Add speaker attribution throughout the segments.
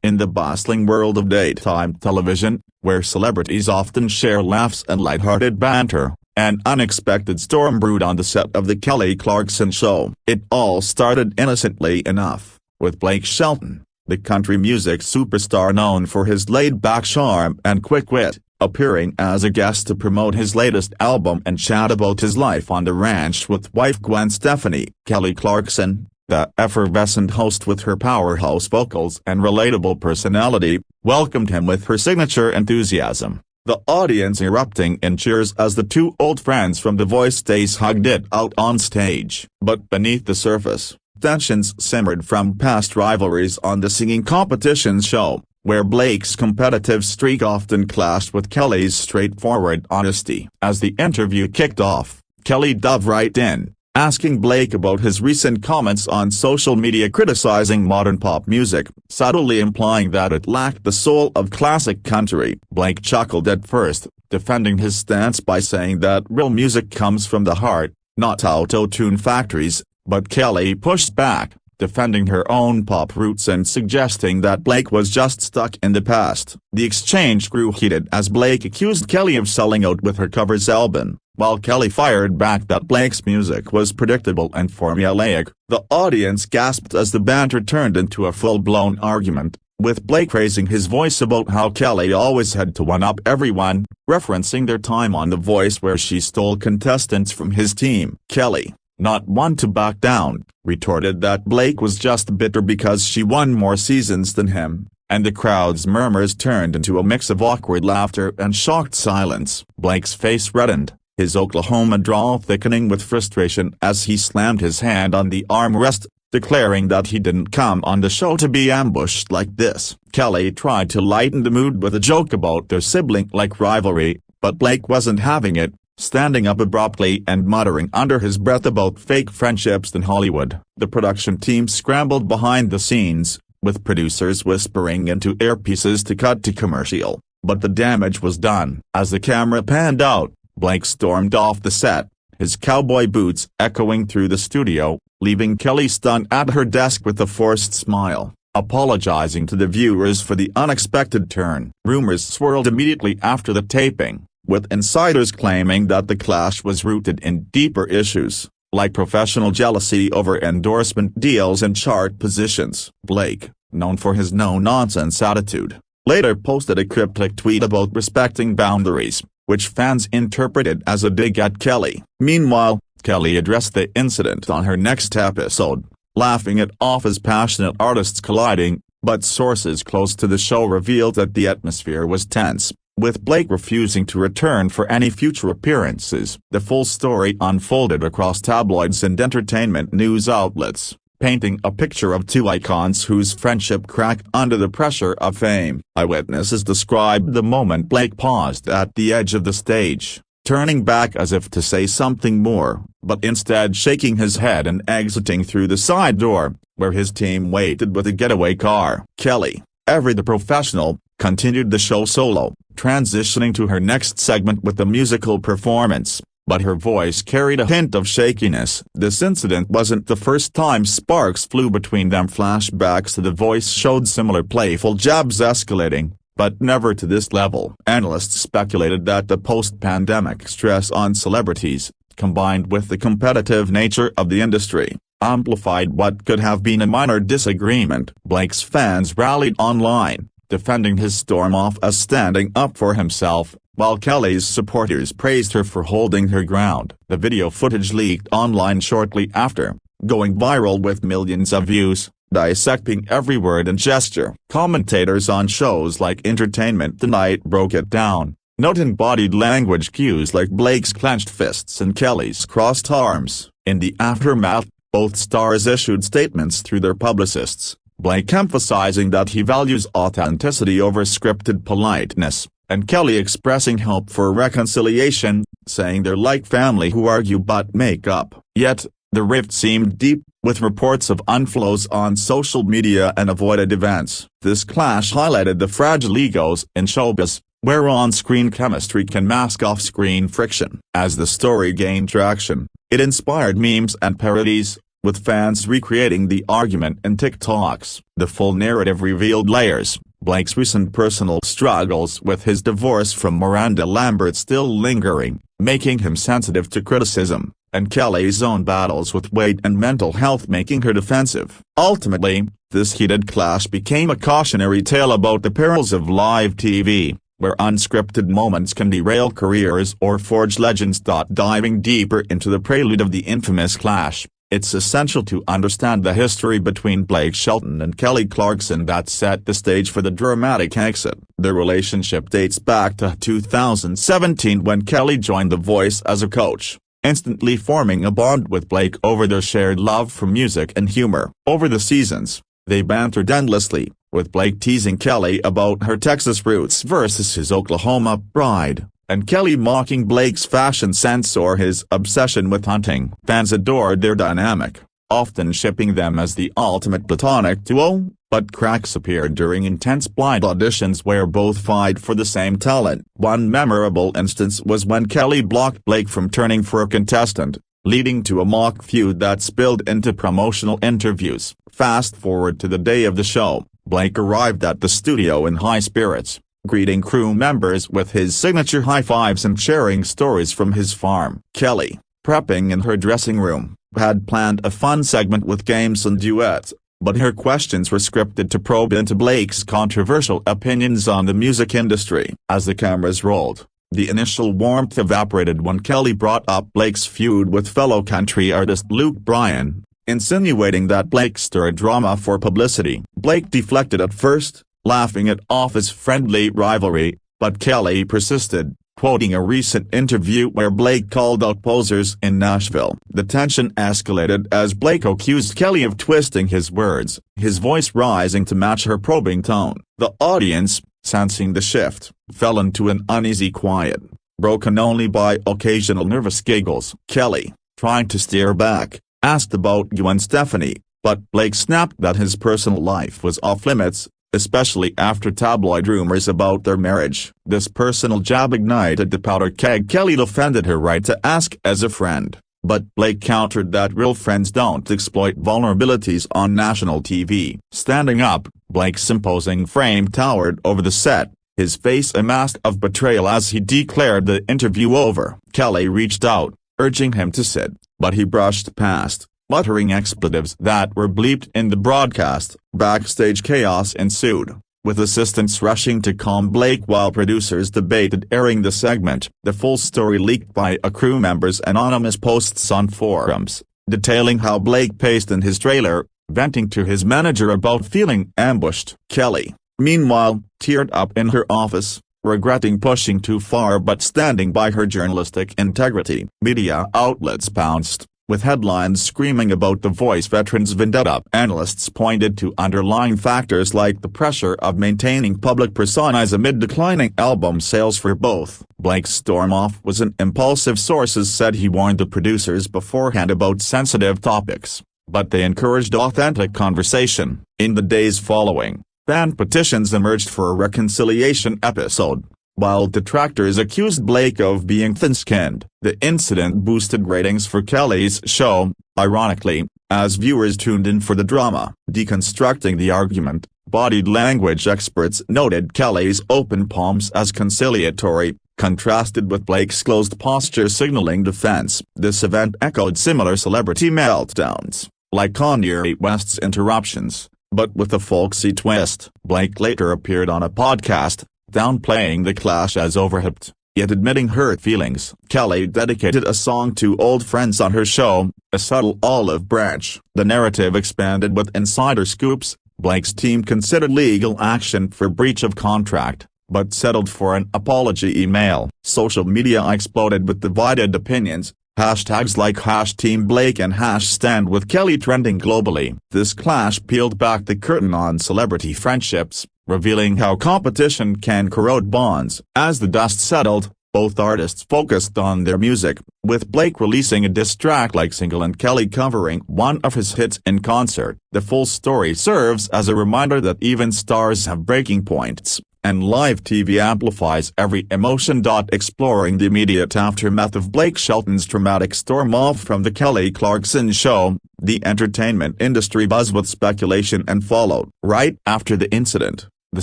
Speaker 1: In the bustling world of daytime television, where celebrities often share laughs and lighthearted banter, an unexpected storm brewed on the set of The Kelly Clarkson Show. It all started innocently enough, with Blake Shelton, the country music superstar known for his laid-back charm and quick wit, appearing as a guest to promote his latest album and chat about his life on the ranch with wife Gwen Stefani. Kelly Clarkson, the effervescent host with her powerhouse vocals and relatable personality, welcomed him with her signature enthusiasm, the audience erupting in cheers as the two old friends from The Voice days hugged it out on stage. But beneath the surface, tensions simmered from past rivalries on the singing competition show, where Blake's competitive streak often clashed with Kelly's straightforward honesty. As the interview kicked off, Kelly dove right in, asking Blake about his recent comments on social media criticizing modern pop music, subtly implying that it lacked the soul of classic country. Blake chuckled at first, defending his stance by saying that real music comes from the heart, not auto-tune factories, but Kelly pushed back, defending her own pop roots and suggesting that Blake was just stuck in the past. The exchange grew heated as Blake accused Kelly of selling out with her covers album, while Kelly fired back that Blake's music was predictable and formulaic. The audience gasped as the banter turned into a full-blown argument, with Blake raising his voice about how Kelly always had to one-up everyone, referencing their time on The Voice where she stole contestants from his team. Kelly, not one to back down, retorted that Blake was just bitter because she won more seasons than him, and the crowd's murmurs turned into a mix of awkward laughter and shocked silence. Blake's face reddened, his Oklahoma drawl thickening with frustration as he slammed his hand on the armrest, declaring that he didn't come on the show to be ambushed like this. Kelly tried to lighten the mood with a joke about their sibling-like rivalry, but Blake wasn't having it, standing up abruptly and muttering under his breath about fake friendships in Hollywood. The production team scrambled behind the scenes, with producers whispering into earpieces to cut to commercial, but the damage was done. As the camera panned out, Blake stormed off the set, his cowboy boots echoing through the studio, leaving Kelly stunned at her desk with a forced smile, apologizing to the viewers for the unexpected turn. Rumors swirled immediately after the taping, with insiders claiming that the clash was rooted in deeper issues, like professional jealousy over endorsement deals and chart positions. Blake, known for his no-nonsense attitude, later posted a cryptic tweet about respecting boundaries, which fans interpreted as a dig at Kelly. Meanwhile, Kelly addressed the incident on her next episode, laughing it off as passionate artists colliding, but sources close to the show revealed that the atmosphere was tense, with Blake refusing to return for any future appearances. The full story unfolded across tabloids and entertainment news outlets, painting a picture of two icons whose friendship cracked under the pressure of fame. Eyewitnesses described the moment Blake paused at the edge of the stage, turning back as if to say something more, but instead shaking his head and exiting through the side door, where his team waited with a getaway car. Kelly, ever the professional, continued the show solo, transitioning to her next segment with a musical performance, but her voice carried a hint of shakiness. This incident wasn't the first time sparks flew between them. Flashbacks to The Voice showed similar playful jabs escalating, but never to this level. Analysts speculated that the post-pandemic stress on celebrities, combined with the competitive nature of the industry, amplified what could have been a minor disagreement. Blake's fans rallied online, defending his storm off as standing up for himself, while Kelly's supporters praised her for holding her ground. The video footage leaked online shortly after, going viral with millions of views, dissecting every word and gesture. Commentators on shows like Entertainment Tonight broke it down, noting body language cues like Blake's clenched fists and Kelly's crossed arms. In the aftermath, both stars issued statements through their publicists, Blake emphasizing that he values authenticity over scripted politeness, and Kelly expressing hope for reconciliation, saying they're like family who argue but make up. Yet, the rift seemed deep, with reports of unflows on social media and avoided events. This clash highlighted the fragile egos in showbiz, where on-screen chemistry can mask off-screen friction. As the story gained traction, it inspired memes and parodies, with fans recreating the argument in TikToks. The full narrative revealed layers: Blake's recent personal struggles with his divorce from Miranda Lambert still lingering, making him sensitive to criticism, and Kelly's own battles with weight and mental health making her defensive. Ultimately, this heated clash became a cautionary tale about the perils of live TV, where unscripted moments can derail careers or forge legends. Diving deeper into the prelude of the infamous clash, it's essential to understand the history between Blake Shelton and Kelly Clarkson that set the stage for the dramatic exit. Their relationship dates back to 2017 when Kelly joined The Voice as a coach, instantly forming a bond with Blake over their shared love for music and humor. Over the seasons, they bantered endlessly, with Blake teasing Kelly about her Texas roots versus his Oklahoma pride, and Kelly mocking Blake's fashion sense or his obsession with hunting. Fans adored their dynamic, often shipping them as the ultimate platonic duo, but cracks appeared during intense blind auditions where both vied for the same talent. One memorable instance was when Kelly blocked Blake from turning for a contestant, leading to a mock feud that spilled into promotional interviews. Fast forward to the day of the show, Blake arrived at the studio in high spirits, greeting crew members with his signature high fives and sharing stories from his farm. Kelly, prepping in her dressing room, had planned a fun segment with games and duets, but her questions were scripted to probe into Blake's controversial opinions on the music industry. As the cameras rolled, the initial warmth evaporated when Kelly brought up Blake's feud with fellow country artist Luke Bryan, insinuating that Blake stirred drama for publicity. Blake deflected at first, laughing it off as friendly rivalry, but Kelly persisted, quoting a recent interview where Blake called out posers in Nashville. The tension escalated as Blake accused Kelly of twisting his words, his voice rising to match her probing tone. The audience, sensing the shift, fell into an uneasy quiet, broken only by occasional nervous giggles. Kelly, trying to steer back, asked about you and Stephanie, but Blake snapped that his personal life was off limits, especially after tabloid rumors about their marriage. This personal jab ignited the powder keg. Kelly defended her right to ask as a friend, but Blake countered that real friends don't exploit vulnerabilities on national TV. Standing up, Blake's imposing frame towered over the set, his face a mask of betrayal as he declared the interview over. Kelly reached out, urging him to sit, but he brushed past, muttering expletives that were bleeped in the broadcast. Backstage chaos ensued, with assistants rushing to calm Blake while producers debated airing the segment. The full story leaked by a crew member's anonymous posts on forums, detailing how Blake paced in his trailer, venting to his manager about feeling ambushed. Kelly, meanwhile, teared up in her office, regretting pushing too far but standing by her journalistic integrity. Media outlets pounced, with headlines screaming about The Voice veterans' vendetta. Analysts pointed to underlying factors like the pressure of maintaining public personas amid declining album sales for both. Blake's storm-off was an impulsive. Sources said he warned the producers beforehand about sensitive topics, but they encouraged authentic conversation. In the days following, fan petitions emerged for a reconciliation episode, while detractors accused Blake of being thin-skinned. The incident boosted ratings for Kelly's show, ironically, as viewers tuned in for the drama. Deconstructing the argument, body language experts noted Kelly's open palms as conciliatory, contrasted with Blake's closed posture signaling defense. This event echoed similar celebrity meltdowns, like Kanye West's interruptions, but with a folksy twist. Blake later appeared on a podcast, downplaying the clash as overhyped, yet admitting hurt feelings. Kelly dedicated a song to old friends on her show, a subtle olive branch. The narrative expanded with insider scoops. Blake's team considered legal action for breach of contract, but settled for an apology email. Social media exploded with divided opinions, hashtags like #TeamBlake and #StandWithKelly trending globally. This clash peeled back the curtain on celebrity friendships, revealing how competition can corrode bonds. As the dust settled, both artists focused on their music, with Blake releasing a diss track-like single and Kelly covering one of his hits in concert. The full story serves as a reminder that even stars have breaking points, and live TV amplifies every emotion. Exploring the immediate aftermath of Blake Shelton's dramatic storm-off from The Kelly Clarkson Show, the entertainment industry buzzed with speculation and followed. Right after the incident, the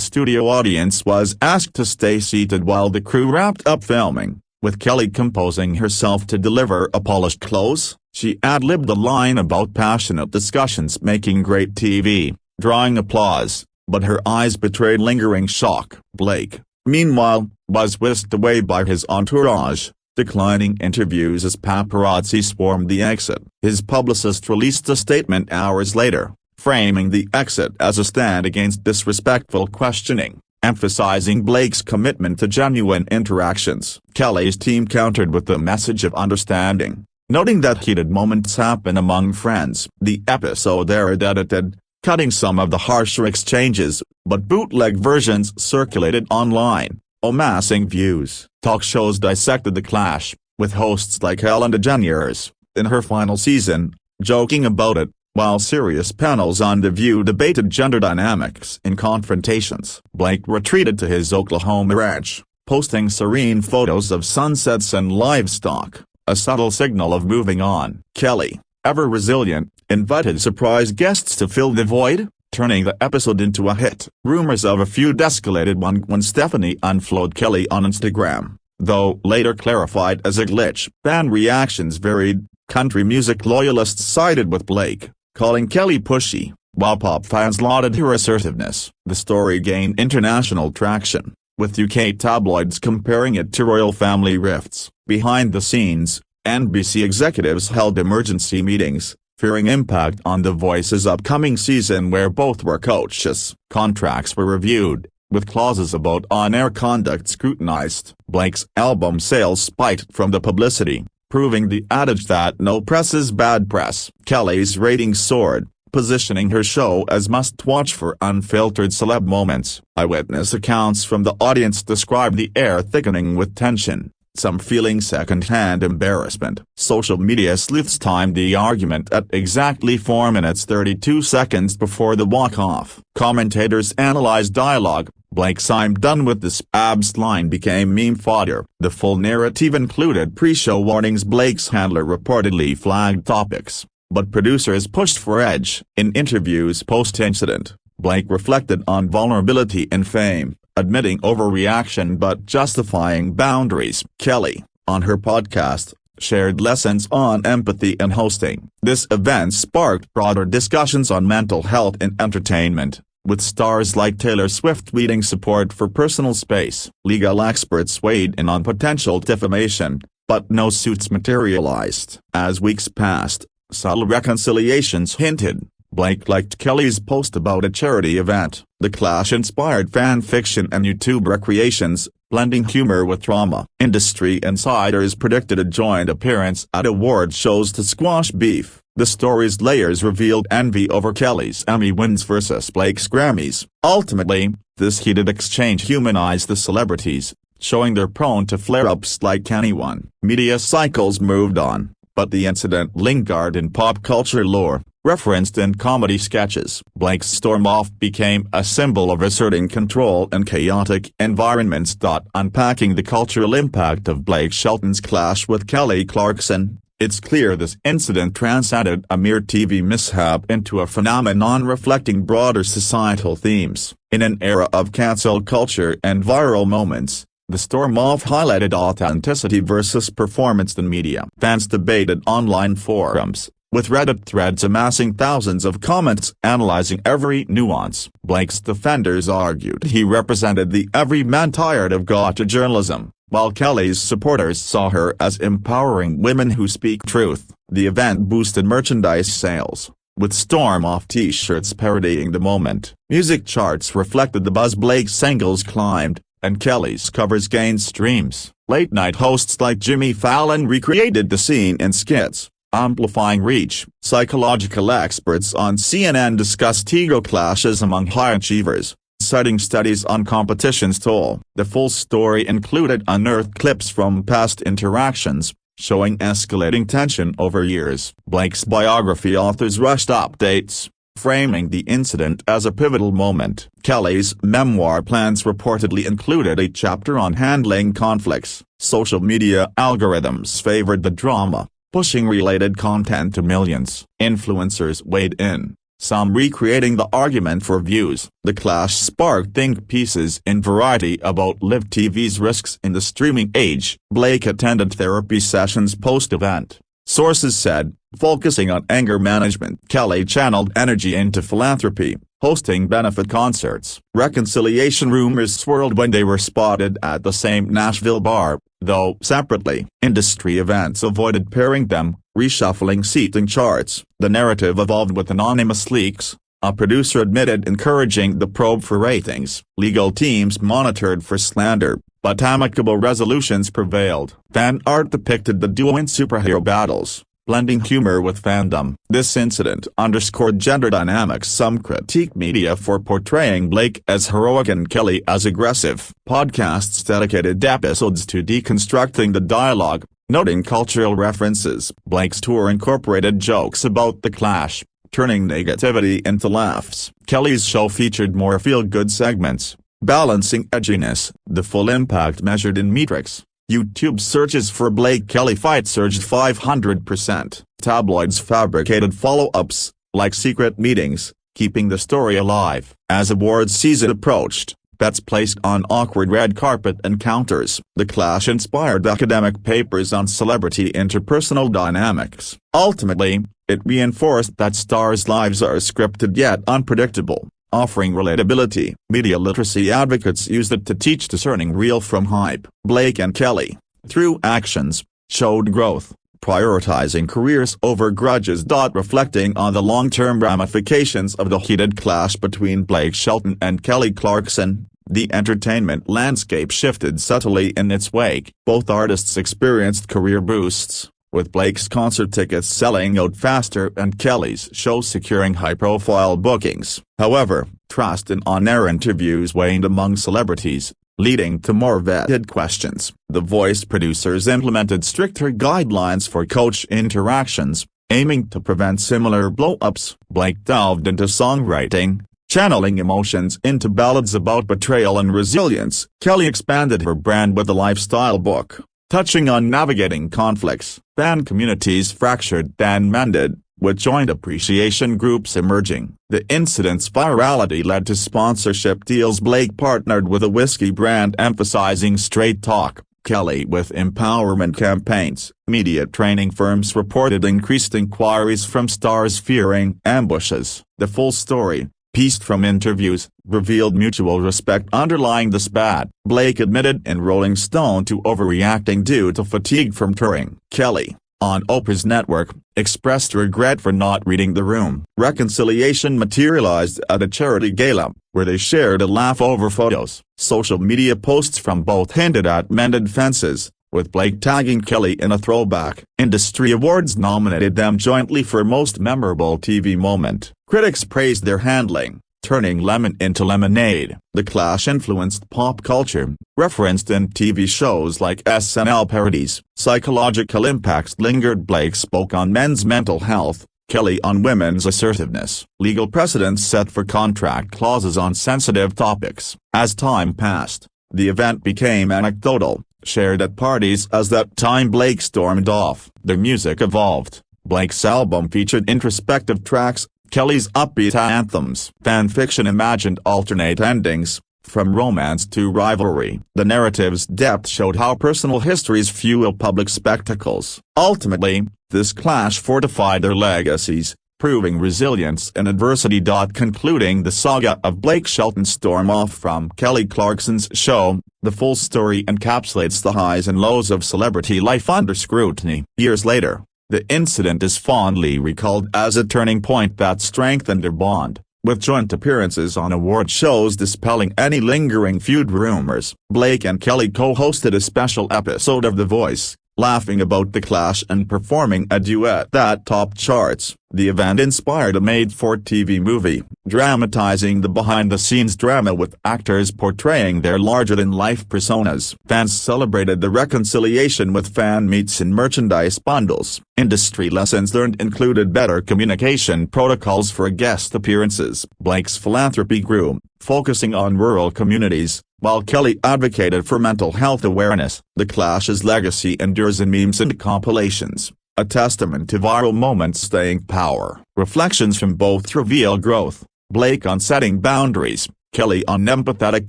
Speaker 1: studio audience was asked to stay seated while the crew wrapped up filming, with Kelly composing herself to deliver a polished close. She ad-libbed a line about passionate discussions making great TV, drawing applause, but her eyes betrayed lingering shock. Blake, meanwhile, was whisked away by his entourage, declining interviews as paparazzi swarmed the exit. His publicist released a statement hours later, framing the exit as a stand against disrespectful questioning, emphasizing Blake's commitment to genuine interactions. Kelly's team countered with a message of understanding, noting that heated moments happen among friends. The episode aired edited, cutting some of the harsher exchanges, but bootleg versions circulated online, amassing views. Talk shows dissected the clash, with hosts like Ellen DeGeneres, in her final season, joking about it, while serious panels on The View debated gender dynamics in confrontations. Blake retreated to his Oklahoma ranch, posting serene photos of sunsets and livestock, a subtle signal of moving on. Kelly, ever resilient, invited surprise guests to fill the void, turning the episode into a hit. Rumors of a feud escalated when Stephanie unfollowed Kelly on Instagram, though later clarified as a glitch. Fan reactions varied. Country music loyalists sided with Blake, calling Kelly pushy, while pop fans lauded her assertiveness. The story gained international traction, with UK tabloids comparing it to royal family rifts. Behind the scenes, NBC executives held emergency meetings, fearing impact on The Voice's upcoming season where both were coaches. Contracts were reviewed, with clauses about on-air conduct scrutinized. Blake's album sales spiked from the publicity, proving the adage that no press is bad press. Kelly's ratings soared, positioning her show as must-watch for unfiltered celeb moments. Eyewitness accounts from the audience described the air thickening with tension, some feeling second-hand embarrassment. Social media sleuths timed the argument at exactly 4 minutes 32 seconds before the walk-off. Commentators analyzed dialogue. Blake's "I'm done with this abs" line became meme fodder. The full narrative included pre-show warnings. Blake's handler reportedly flagged topics, but producers pushed for edge. In interviews post-incident, Blake reflected on vulnerability and fame, admitting overreaction but justifying boundaries. Kelly, on her podcast, shared lessons on empathy and hosting. This event sparked broader discussions on mental health in entertainment, with stars like Taylor Swift tweeting support for personal space. Legal experts weighed in on potential defamation, but no suits materialized. As weeks passed, subtle reconciliations hinted. Blake liked Kelly's post about a charity event. The clash inspired fan fiction and YouTube recreations, blending humor with trauma. Industry insiders predicted a joint appearance at award shows to squash beef. The story's layers revealed envy over Kelly's Emmy wins versus Blake's Grammys. Ultimately, this heated exchange humanized the celebrities, showing they're prone to flare-ups like anyone. Media cycles moved on, but the incident lingered in pop culture lore, referenced in comedy sketches. Blake's storm-off became a symbol of asserting control in chaotic environments. Unpacking the cultural impact of Blake Shelton's clash with Kelly Clarkson, it's clear this incident transcended a mere TV mishap into a phenomenon reflecting broader societal themes. In an era of cancel culture and viral moments, the storm-off highlighted authenticity versus performance in media. Fans debated online forums, with Reddit threads amassing thousands of comments analyzing every nuance. Blake's defenders argued he represented the everyman tired of gotcha journalism, while Kelly's supporters saw her as empowering women who speak truth. The event boosted merchandise sales, with storm-off t-shirts parodying the moment. Music charts reflected the buzz. Blake's singles climbed, and Kelly's covers gained streams. Late-night hosts like Jimmy Fallon recreated the scene in skits, amplifying reach. Psychological experts on CNN discussed ego clashes among high achievers, citing studies on competition's toll. The full story included unearthed clips from past interactions, showing escalating tension over years. Blake's biography authors rushed updates, framing the incident as a pivotal moment. Kelly's memoir plans reportedly included a chapter on handling conflicts. Social media algorithms favored the drama, pushing related content to millions. Influencers weighed in, some recreating the argument for views. The clash sparked think pieces in Variety about Live TV's risks in the streaming age. Blake attended therapy sessions post-event, sources said, focusing on anger management. Kelly channeled energy into philanthropy, hosting benefit concerts. Reconciliation rumors swirled when they were spotted at the same Nashville bar, though separately. Industry events avoided pairing them, reshuffling seating charts. The narrative evolved with anonymous leaks, a producer admitted encouraging the probe for ratings. Legal teams monitored for slander, but amicable resolutions prevailed. Fan art depicted the duo in superhero battles, blending humor with fandom. This incident underscored gender dynamics. Some critique media for portraying Blake as heroic and Kelly as aggressive. Podcasts dedicated episodes to deconstructing the dialogue, noting cultural references. Blake's tour incorporated jokes about the clash, turning negativity into laughs. Kelly's show featured more feel-good segments, balancing edginess. The full impact measured in metrics. YouTube searches for Blake Kelly fight surged 500%. Tabloids fabricated follow-ups, like secret meetings, keeping the story alive. As awards season approached, bets placed on awkward red carpet encounters. The clash inspired academic papers on celebrity interpersonal dynamics. Ultimately, it reinforced that stars' lives are scripted yet unpredictable, offering relatability. Media literacy advocates used it to teach discerning real from hype. Blake and Kelly, through actions, showed growth, prioritizing careers over grudges. Reflecting on the long-term ramifications of the heated clash between Blake Shelton and Kelly Clarkson, the entertainment landscape shifted subtly in its wake. Both artists experienced career boosts, with Blake's concert tickets selling out faster and Kelly's show securing high-profile bookings. However, trust in on-air interviews waned among celebrities, leading to more vetted questions. The Voice producers implemented stricter guidelines for coach interactions, aiming to prevent similar blow-ups. Blake delved into songwriting, channeling emotions into ballads about betrayal and resilience. Kelly expanded her brand with a lifestyle book, touching on navigating conflicts. Fan communities fractured then mended, with joint appreciation groups emerging. The incident's virality led to sponsorship deals. Blake partnered with a whiskey brand emphasizing straight talk, Kelly with empowerment campaigns. Media training firms reported increased inquiries from stars fearing ambushes. The full story, pieced from interviews, revealed mutual respect underlying the spat. Blake admitted in Rolling Stone to overreacting due to fatigue from touring. Kelly, on Oprah's network, expressed regret for not reading the room. Reconciliation materialized at a charity gala, where they shared a laugh over photos. Social media posts from both hinted at mended fences, with Blake tagging Kelly in a throwback. Industry awards nominated them jointly for Most Memorable TV Moment. Critics praised their handling, turning lemon into lemonade. The clash influenced pop culture, referenced in TV shows like SNL parodies. Psychological impacts lingered. Blake spoke on men's mental health, Kelly on women's assertiveness. Legal precedents set for contract clauses on sensitive topics. As time passed, the event became anecdotal, shared at parties as that time Blake stormed off. Their music evolved. Blake's album featured introspective tracks, Kelly's upbeat anthems. Fan fiction imagined alternate endings, from romance to rivalry. The narrative's depth showed how personal histories fuel public spectacles. Ultimately, this clash fortified their legacies, proving resilience in adversity. Concluding the saga of Blake Shelton's storm-off from Kelly Clarkson's show, the full story encapsulates the highs and lows of celebrity life under scrutiny. Years later, the incident is fondly recalled as a turning point that strengthened their bond, with joint appearances on award shows dispelling any lingering feud rumors. Blake and Kelly co-hosted a special episode of The Voice, laughing about the clash and performing a duet that topped charts. The event inspired a made-for-TV movie, dramatizing the behind-the-scenes drama with actors portraying their larger-than-life personas. Fans celebrated the reconciliation with fan meets and merchandise bundles. Industry lessons learned included better communication protocols for guest appearances. Blake's philanthropy grew, focusing on rural communities, while Kelly advocated for mental health awareness. The Clash's legacy endures in memes and compilations, a testament to viral moments' staying power. Reflections from both reveal growth, Blake on setting boundaries, Kelly on empathetic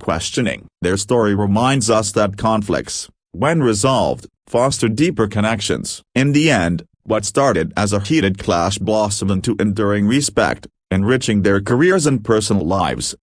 Speaker 1: questioning. Their story reminds us that conflicts, when resolved, foster deeper connections. In the end, what started as a heated clash blossomed into enduring respect, enriching their careers and personal lives.